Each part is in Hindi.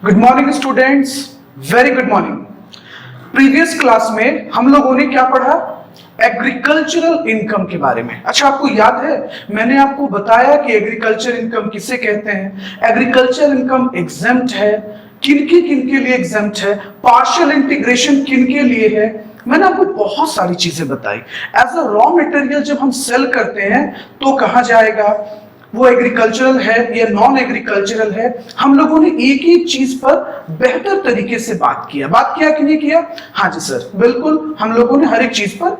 Good morning students, very good morning. Previous class में हम लोगों ने क्या पढ़ा? एग्रीकल्चरल इनकम के बारे में। अच्छा, आपको याद है मैंने आपको बताया कि एग्रीकल्चर इनकम किसे कहते हैं? एग्रीकल्चर इनकम एग्जेम्प्ट है। किनके लिए एग्जेम्प्ट है? पार्शियल इंटीग्रेशन किनके लिए है? मैंने आपको बहुत सारी चीजें बताई। एज अ रॉ मटेरियल जब हम सेल करते हैं तो कहा जाएगा वो एग्रीकल्चरल है या नॉन एग्रीकल्चरल है। हम लोगों ने एक एक चीज पर बेहतर तरीके से बात किया कि नहीं किया? हाँ जी सर, बिल्कुल, हम लोगों ने हर एक चीज पर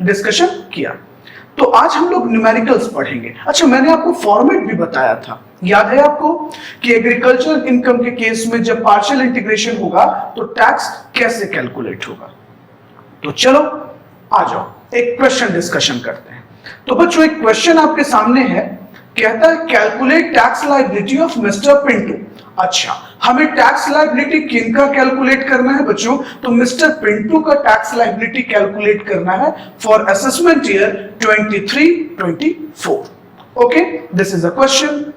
डिस्कशन किया। तो आज हम लोग न्यूमेरिकल्स पढ़ेंगे। अच्छा, मैंने आपको फॉर्मेट भी बताया था, याद है आपको, कि एग्रीकल्चरल इनकम के केस में जब पार्शियल इंटीग्रेशन होगा तो टैक्स कैसे कैलकुलेट होगा। तो चलो आ जाओ, एक क्वेश्चन डिस्कशन करते हैं। तो बच्चों, एक क्वेश्चन आपके सामने है, कहता है calculate tax liability of mister Pintu. अच्छा, हमें टैक्स लायबिलिटी किनका कैलकुलेट करना है बच्चों? तो मिस्टर पिंटू का टैक्स लायबिलिटी कैलकुलेट करना है for assessment year 23-24। Okay, this is a question.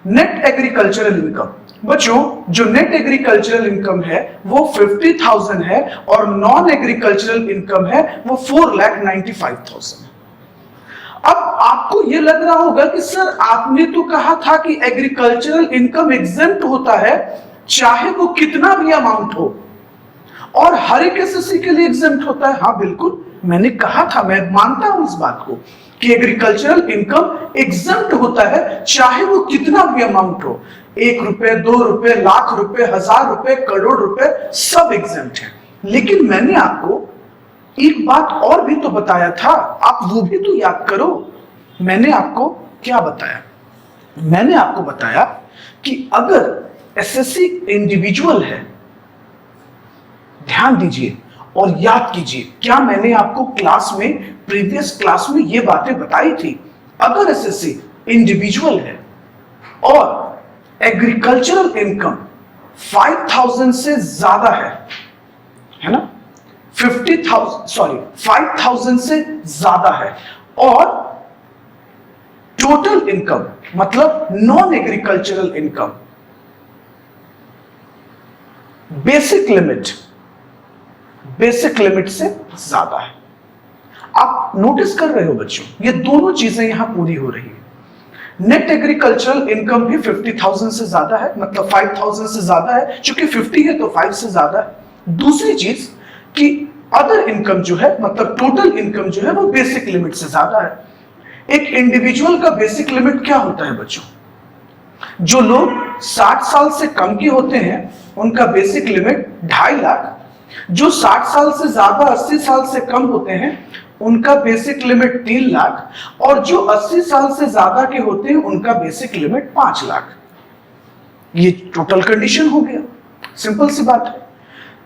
Net agricultural income, बच्चों जो नेट एग्रीकल्चरल इनकम है वो 50,000 है और नॉन एग्रीकल्चरल इनकम है वो 4,95,000 है। अब आपको यह लग रहा होगा कि सर आपने तो कहा था कि एग्रीकल्चरल इनकम एग्जेम्प्ट होता है चाहे वो कितना भी अमाउंट हो, और हर एक एसएससी के लिए एग्जेम्प्ट होता है। हाँ बिल्कुल, मैंने कहा था, मैं मानता हूं इस बात को कि एग्रीकल्चरल इनकम एग्जेम्प्ट होता है चाहे वो कितना भी अमाउंट हो। 1 रुपए, 2 रुपए, लाख रुपए, 1000 रुपए, करोड़ रुपए, सब एग्जेम्प्ट है। लेकिन मैंने आपको एक बात और भी तो बताया था, आप वो भी तो याद करो। मैंने आपको क्या बताया? मैंने आपको बताया कि अगर एसएससी इंडिविजुअल है, ध्यान दीजिए और याद कीजिए, क्या मैंने आपको क्लास में, प्रीवियस क्लास में ये बातें बताई थी? अगर एसएससी इंडिविजुअल है और एग्रीकल्चरल इनकम 5,000 से ज्यादा है ना, 5,000 से ज्यादा है, और टोटल इनकम मतलब non agricultural income basic limit से ज्यादा है। आप नोटिस कर रहे हो बच्चों, ये दोनों चीजें यहां पूरी हो रही है। नेट एग्रीकल्चरल इनकम भी 50,000 से ज्यादा है, मतलब 5,000 से ज्यादा है, चूंकि 50 है तो 5 से ज्यादा है। दूसरी चीज कि अदर इनकम जो है, मतलब टोटल इनकम जो है वो बेसिक लिमिट से ज्यादा है। एक इंडिविजुअल का बेसिक लिमिट क्या होता है बच्चों? जो लोग 60 साल से कम के होते हैं उनका बेसिक लिमिट 2.5 लाख, जो 60 साल से ज्यादा 80 साल से कम होते हैं उनका बेसिक लिमिट 3 लाख, और जो 80 साल से ज्यादा के होते हैं उनका बेसिक लिमिट 5 लाख। ये टोटल कंडीशन हो गया, सिंपल सी बात है।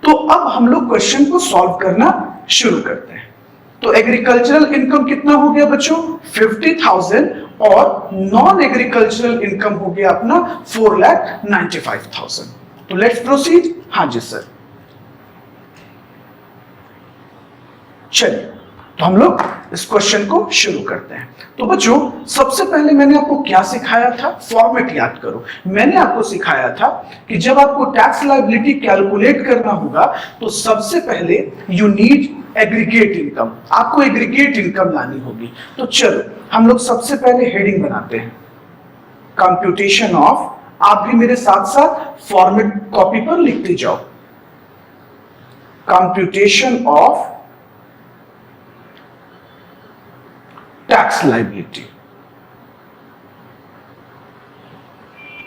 तो अब हम लोग क्वेश्चन को सॉल्व करना शुरू करते हैं। तो एग्रीकल्चरल इनकम कितना हो गया बच्चों? 50,000, और नॉन एग्रीकल्चरल इनकम हो गया अपना 4,95,000। तो लेट्स प्रोसीड। हाँ जी सर, चलिए तो हम लोग इस क्वेश्चन को शुरू करते हैं। तो बच्चों सबसे पहले मैंने आपको क्या सिखाया था? फॉर्मेट याद करो। मैंने आपको सिखाया था कि जब आपको टैक्स लायबिलिटी कैलकुलेट करना होगा तो सबसे पहले यू नीड एग्रीगेट इनकम, आपको एग्रीगेट इनकम लानी होगी। तो चलो हम लोग सबसे पहले हेडिंग बनाते हैं, कंप्यूटेशन ऑफ। आप भी मेरे साथ साथ फॉर्मेट कॉपी पर लिखते जाओ, computation of tax liability,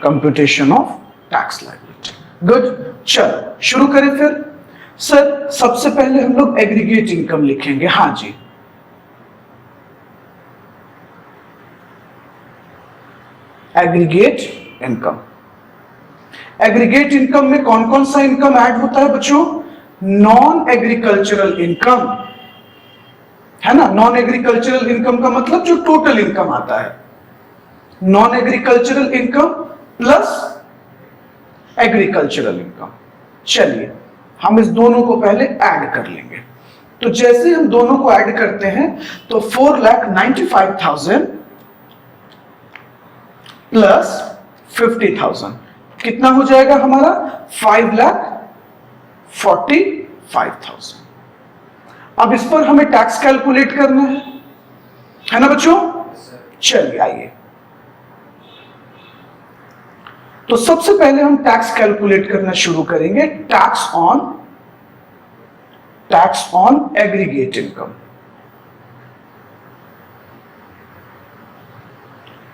computation of tax liability. Good, चलो शुरू करें फिर। सर सबसे पहले हम लोग एग्रीगेट इनकम लिखेंगे। हाँ जी, एग्रीगेट इनकम। एग्रीगेट इनकम में कौन कौन सा इनकम ऐड होता है बच्चों? नॉन एग्रीकल्चरल इनकम, है ना। नॉन एग्रीकल्चरल इनकम का मतलब जो टोटल इनकम आता है, non agricultural income plus agricultural income. चलिए हम इस दोनों को पहले ऐड कर लेंगे। तो जैसे हम दोनों को ऐड करते हैं तो 4,95,000 प्लस 50,000, कितना हो जाएगा हमारा 5,45,000। अब इस पर हमें टैक्स कैलकुलेट करना है ना बच्चों? चलिए आइए, तो सबसे पहले हम टैक्स कैलकुलेट करना शुरू करेंगे। Tax on aggregate income,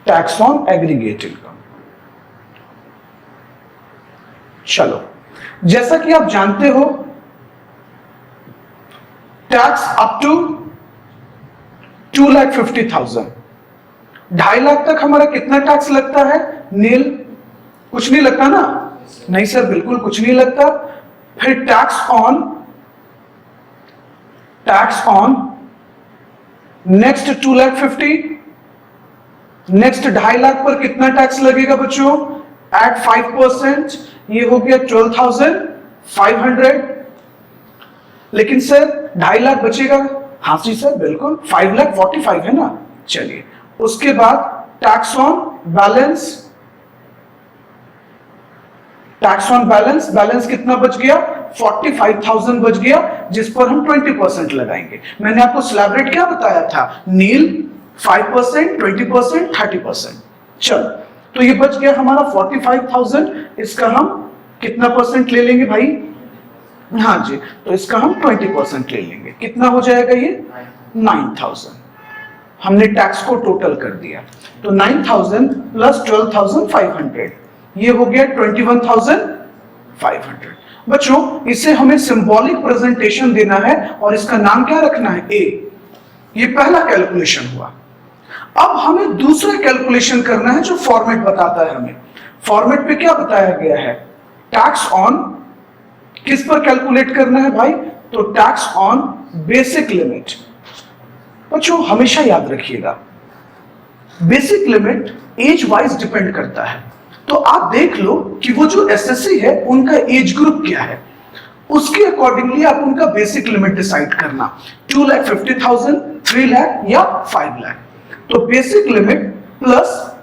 tax on aggregate income. चलो, जैसा कि आप जानते हो, टैक्स अप टू 2,50,000, 2.5 लाख तक हमारा कितना टैक्स लगता है? नील, कुछ नहीं लगता ना? नहीं सर, बिल्कुल कुछ नहीं लगता। फिर tax on next 2,50,000, next 2.5 lakh पर कितना टैक्स लगेगा बच्चों? एट 5%, ये हो गया 12,500। लेकिन सर 2.5 लाख बचेगा। हाँ जी सर, बिल्कुल 5,45,000 है ना। चलिए, उसके बाद टैक्स ऑन बैलेंस, बैलेंस कितना बच गया? 45,000 बच गया, जिस पर हम 20% लगाएंगे। मैंने आपको स्लैब रेट क्या बताया था? नील 5%, 20%, 30%। चलो, तो ये बच गया हमारा 45,000। इसका हम कितना परसेंट ले लेंगे भाई? हाँ जी, तो इसका हम 20% ले लेंगे। कितना हो जाएगा ये? 9,000। हमने टैक्स को टोटल कर दिया, तो 9,000 प्लस 12,500, ये हो गया 21,500। बच्चों, इसे हमें सिंबॉलिक प्रेजेंटेशन देना है और इसका नाम क्या रखना है? ए। ये पहला कैलकुलेशन हुआ। अब हमें दूसरा कैलकुलेशन करना है जो फॉर्मेट बताता है हमें। फॉर्मेट पे क्या बताया गया है? टैक्स ऑन किस पर कैलकुलेट करना है भाई? तो टैक्स ऑन बेसिक लिमिट। बच्चों हमेशा याद रखिएगा, basic limit age wise depend करता है। तो आप देख लो कि वो जो एसएससी है उनका एज ग्रुप क्या है, उसके अकॉर्डिंगली आप उनका बेसिक लिमिट डिसाइड करना, 2,50,000, 3 लाख या 5 लाख। तो basic limit plus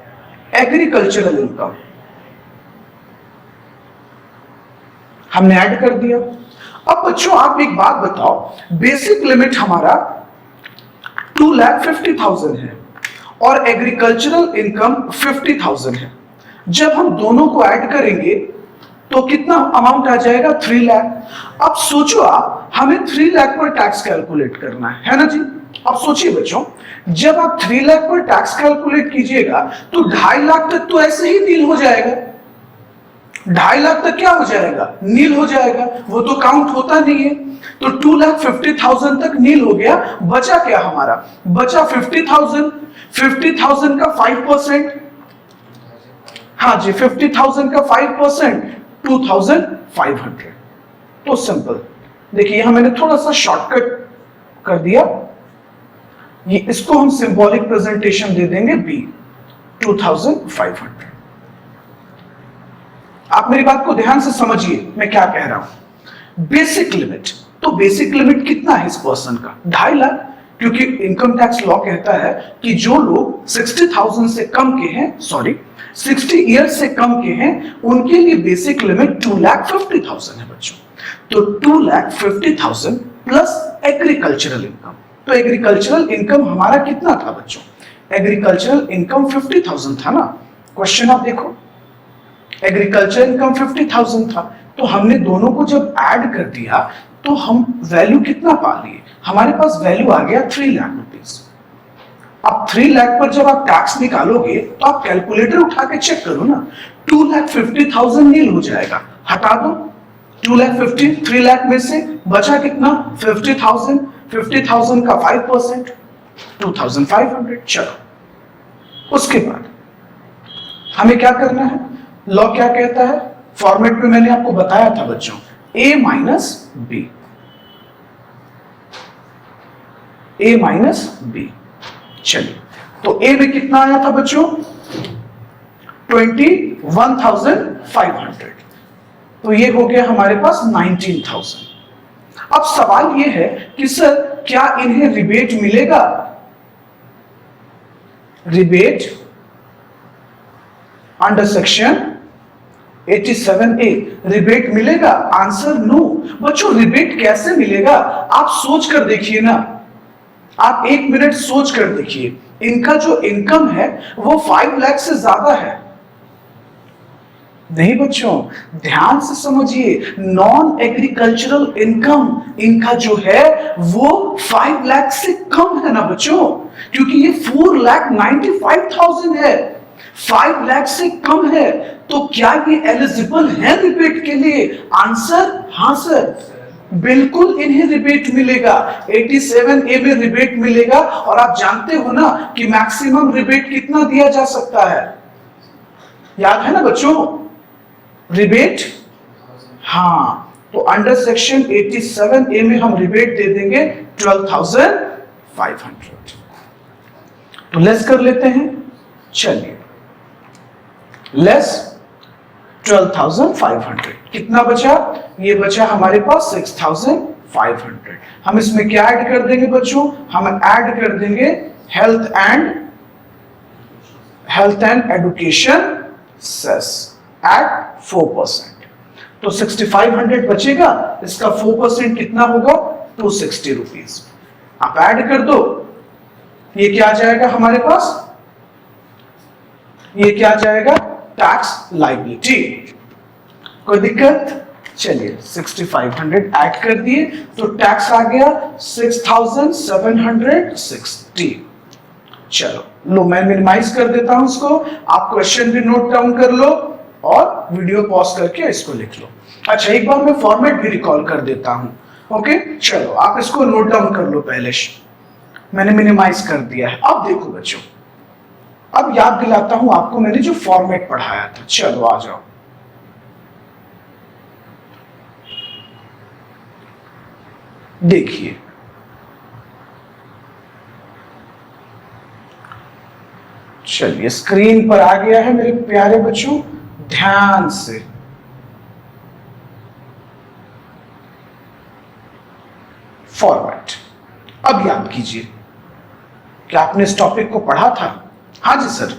agricultural income हमने ऐड कर दिया। अब बच्चों आप एक बात बताओ, बेसिक लिमिट हमारा 2,50,000 है और एग्रीकल्चरल इनकम 50,000 है। जब हम दोनों को ऐड करेंगे तो कितना अमाउंट आ जाएगा? 3 लाख। अब सोचो आप, हमें 3 लाख पर टैक्स कैलकुलेट करना है ना जी? अब सोचिए बच्चों, जब आप 3 लाख पर टैक्स कैलकुलेट कीजिएगा तो 2.5 लाख तक तो ऐसे ही नील हो जाएगा। 2.5 लाख तक क्या हो जाएगा? नील हो जाएगा, वो तो काउंट होता नहीं है। तो 2,50,000 तक नील हो गया। बचा क्या हमारा? बचा 50,000। 50,000 का 5%, हाँ जी, 50,000 का 5%, 2,500। तो सिंपल, देखिए यहां मैंने थोड़ा सा शॉर्टकट कर दिया। ये इसको हम सिंबॉलिक प्रेजेंटेशन दे देंगे बी, 2,500। आप मेरी बात को ध्यान से समझिए, मैं क्या कह रहा हूं। बेसिक लिमिट, तो बेसिक लिमिट कितना है इस पर्सन का? 2.5 लाख, क्योंकि इनकम टैक्स लॉ कहता है कि जो लोग 60,000 से कम के हैं, 60 ईयर्स से कम के हैं, उनके लिए बेसिक लिमिट 2,50,000 है बच्चों। तो 2,50,000 प्लस एग्रीकल्चरल इनकम। तो एग्रीकल्चरल इनकम हमारा कितना था बच्चों? एग्रीकल्चरल इनकम 50,000 था ना। क्वेश्चन आप देखो, एग्रीकल्चर इनकम 50,000 था, तो हमने दोनों को जब ऐड कर दिया तो हम वैल्यू कितना पा लिए? हमारे पास वैल्यू आ गया 3 लाख रुपीस। अब 3 लाख पर जब आप टैक्स निकालोगे तो आप कैलकुलेटर उठा के चेक करो ना, 2,50,000 नील हो जाएगा, हटा दो 2,50,000 3 लाख में से, बचा कितना? 50,000। 50,000 का 5%, 2,500। चलो, उसके बाद हमें क्या करना है? लॉ क्या कहता है? फॉर्मेट में मैंने आपको बताया था बच्चों, a minus b, a minus b. चलिए, तो a में कितना आया था बच्चों? 21,500। तो ये हो गया हमारे पास 19,000। अब सवाल ये है कि सर क्या इन्हें रिबेट मिलेगा? Rebate under section 87A rebate मिलेगा? Answer no. बच्चों रिबेट कैसे मिलेगा? आप सोच कर देखिए ना, आप 1 मिनट सोच कर देखिए, इनका जो इनकम है वो 5 लाख से ज्यादा है। नहीं बच्चों, ध्यान से समझिए, नॉन एग्रीकल्चरल इनकम इनका जो है वो 5 लाख से कम है ना बच्चों, क्योंकि ये 4,95,000 है, 5 लाख से कम है। तो क्या ये एलिजिबल है रिबेट के लिए? आंसर हाँ सर, बिल्कुल इन्हें रिबेट मिलेगा, 87A में रिबेट मिलेगा। और आप जानते हो ना कि मैक्सिमम रिबेट कितना दिया जा सकता है? याद है ना बच्चों रिबेट? हाँ, तो अंडर सेक्शन 87A में हम रिबेट दे देंगे 12,500। तो लेस कर लेते हैं, चलिए लेस 12,500, कितना बचा? ये बचा हमारे पास 6,500। हम इसमें क्या ऐड कर देंगे बच्चों? हम ऐड कर देंगे health and education cess at 4%। तो 6,500 बचेगा, इसका 4% कितना होगा? 260 रुपीज। आप ऐड कर दो, ये क्या आ जाएगा हमारे पास? ये क्या आ जाएगा? Tax liability. कोई दिक्कत? चलिए 6,500 ऐड कर दिए तो टैक्स आ गया 6,760। चलो लो, मैं मिनिमाइज कर देता हूं इसको, आप क्वेश्चन भी नोट डाउन कर लो और वीडियो पॉज करके इसको लिख लो। अच्छा, एक बार मैं फॉर्मेट भी रिकॉल कर देता हूं। ओके, चलो आप इसको नोट डाउन कर लो पहले। मैंने मिनिमाइज कर दिया है। अब देखो बच्चों, अब याद दिलाता हूं आपको मैंने जो फॉर्मेट पढ़ाया था। चलो आ जाओ, देखिए चलिए स्क्रीन पर आ गया है मेरे प्यारे बच्चों, ध्यान से। फॉर्मेट, अब याद कीजिए, क्या आपने इस टॉपिक को पढ़ा था? हाँ जी सर।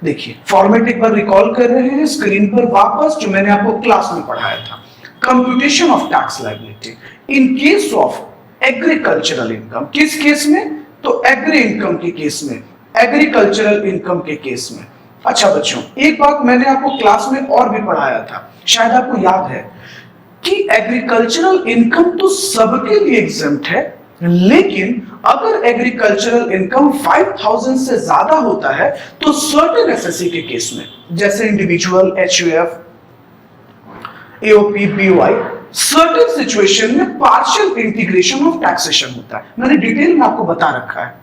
देखिए फॉर्मेट एक बार रिकॉल कर रहे हैं स्क्रीन पर वापस, जो मैंने आपको क्लास में पढ़ाया था। Computation of tax liability in case of agricultural income. किस केस में? तो एग्री इनकम के केस में, एग्रीकल्चरल इनकम के केस में। अच्छा बच्चों, एक बात मैंने आपको क्लास में और भी पढ़ाया था, शायद आपको याद है, कि एग्रीकल्चरल इनकम तो सबके लिए एग्जेम्प्ट है, लेकिन अगर एग्रीकल्चरल इनकम 5,000 से ज्यादा होता है तो सर्टेन एसएससी के केस में, जैसे individual, HUF, AOP, BOI, certain situation में पार्शियल इंटीग्रेशन ऑफ टैक्सेशन होता है। मैंने डिटेल में आपको बता रखा है।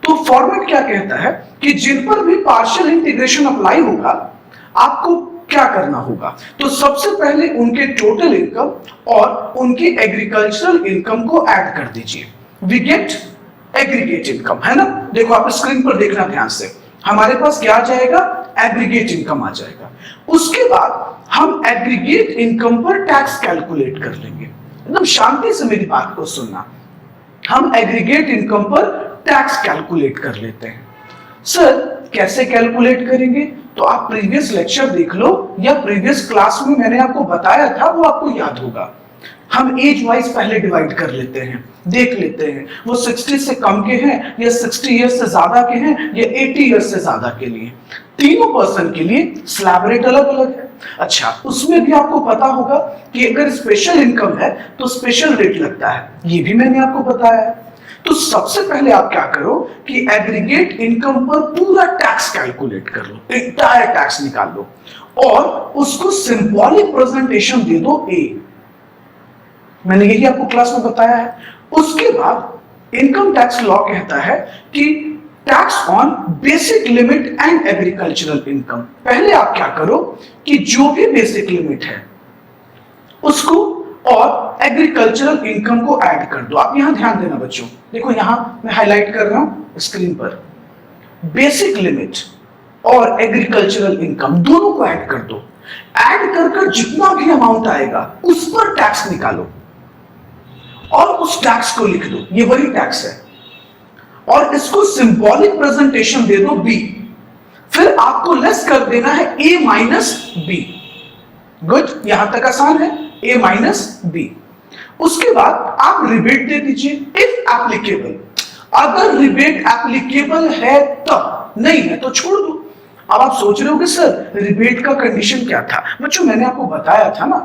तो फॉर्मेट क्या कहता है कि जिन पर भी पार्शियल इंटीग्रेशन अप्लाई होगा, आपको क्या करना होगा? तो सबसे पहले उनके टोटल इनकम और उनकी एग्रीकल्चरल इनकम को ऐड कर दीजिए। वी गेट एग्रीगेट इनकम, है ना? देखो आप स्क्रीन पर देखना ध्यान से, हमारे पास क्या आ जाएगा? एग्रीगेट इनकम आ जाएगा। उसके बाद हम एग्रीगेट इनकम पर टैक्स कैलकुलेट कर लेंगे। एकदम शांति से मेरी बात को सुनना। हम एग्रीगेट इनकम पर टैक्स कैलकुलेट कर लेते हैं। सर कैसे कैलकुलेट करेंगे? तो आप प्रीवियस लेक्चर देख लो या प्रीवियस क्लास में मैंने आपको बताया था, वो आपको याद होगा। हम एज वाइज पहले डिवाइड कर लेते हैं, देख लेते हैं वो 60 से कम के हैं या 60 ईयर्स से ज्यादा के हैं या 80 ईयर्स से ज्यादा के लिए। तीनों पर्सन के लिए स्लैब रेट अलग अलग है। अच्छा, उसमें भी आपको पता होगा कि अगर स्पेशल इनकम है तो स्पेशल रेट लगता है, ये भी मैंने आपको बताया है। तो सबसे पहले आप क्या करो कि एग्रीगेट इनकम पर पूरा टैक्स कैलकुलेट कर लो, एंटायर टैक्स निकाल लो और उसको सिंबॉलिक प्रेजेंटेशन दे दो ए। मैंने यही आपको क्लास में बताया है। उसके बाद इनकम टैक्स लॉ कहता है कि tax on basic limit and agricultural income. पहले आप क्या करो कि जो भी बेसिक लिमिट है उसको और एग्रीकल्चरल इनकम को ऐड कर दो। आप यहां ध्यान देना बच्चों, देखो यहां मैं हाईलाइट कर रहा हूं स्क्रीन पर, बेसिक लिमिट और एग्रीकल्चरल इनकम दोनों को ऐड कर दो। ऐड कर जितना भी अमाउंट आएगा उस पर टैक्स निकालो और उस टैक्स को लिख दो, ये वही टैक्स है, और इसको सिंबॉलिक प्रेजेंटेशन दे दो बी। फिर आपको लेस कर देना है ए माइनस बी। गुड, यहां तक आसान है, a माइनस बी। उसके बाद आप रिबेट दे दीजिए इफ एप्लीकेबल। अगर रिबेट एप्लीकेबल है तब, नहीं है तो छोड़ दो। अब आप सोच रहे हो कि सर रिबेट का कंडीशन क्या था? बच्चों मैंने आपको बताया था ना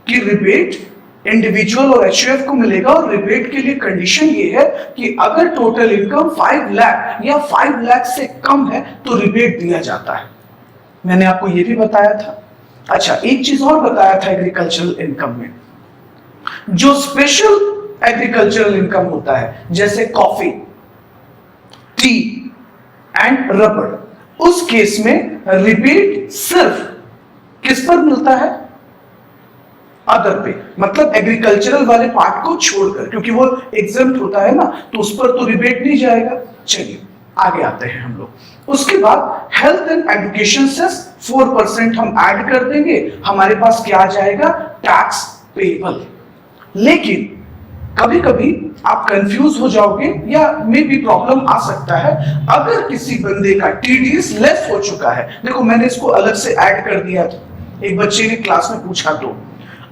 कि रिबेट इंडिविजुअल और एचयूएफ को मिलेगा, और रिबेट के लिए कंडीशन ये है कि अगर टोटल इनकम 5 लाख या 5 लाख से कम है तो रिबेट दिया जाता है। मैंने आपको ये भी बताया था। अच्छा, एक चीज और बताया था एग्रीकल्चरल इनकम में, जो स्पेशल एग्रीकल्चरल इनकम होता है जैसे कॉफी, टी एंड रबर, उस केस में रिबेट सिर्फ किस पर मिलता है? अदर पे, मतलब एग्रीकल्चरल वाले पार्ट को छोड़कर, क्योंकि वो एग्जम्प्ट होता है ना, तो उस पर तो रिबेट नहीं जाएगा। चलिए आगे आते हैं हम लोग। उसके बाद हेल्थ एंड एजुकेशन से 4% हम ऐड कर देंगे, हमारे पास क्या आ जाएगा? Tax payable. लेकिन कभी कभी आप कंफ्यूज हो जाओगे या मे भी प्रॉब्लम आ सकता है अगर किसी बंदे का टीडीएस लेस हो चुका है। देखो मैंने इसको अलग से ऐड कर दिया था, एक बच्चे ने क्लास में पूछा, तो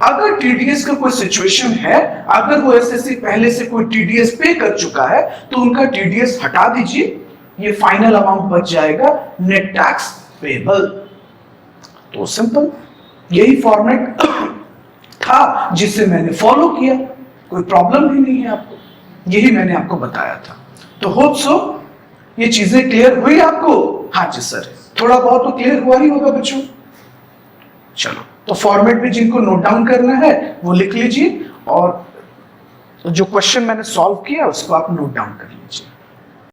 अगर टीडीएस का कोई सिचुएशन है, अगर वो एसएससी पहले से कोई टीडीएस पे कर चुका है तो उनका टीडीएस हटा दीजिए, ये फाइनल अमाउंट बच जाएगा नेट टैक्स पेबल। तो सिंपल यही फॉर्मेट था जिसे मैंने फॉलो किया, कोई प्रॉब्लम भी नहीं है आपको, यही मैंने आपको बताया था। तो होप सो ये चीजें क्लियर हुई आपको? हाँ जी सर, थोड़ा बहुत तो क्लियर हुआ ही होगा बच्चों। चलो, तो फॉर्मेट में जिनको नोट डाउन करना है वो लिख लीजिए, और जो क्वेश्चन मैंने सॉल्व किया उसको आप नोट डाउन कर लीजिए।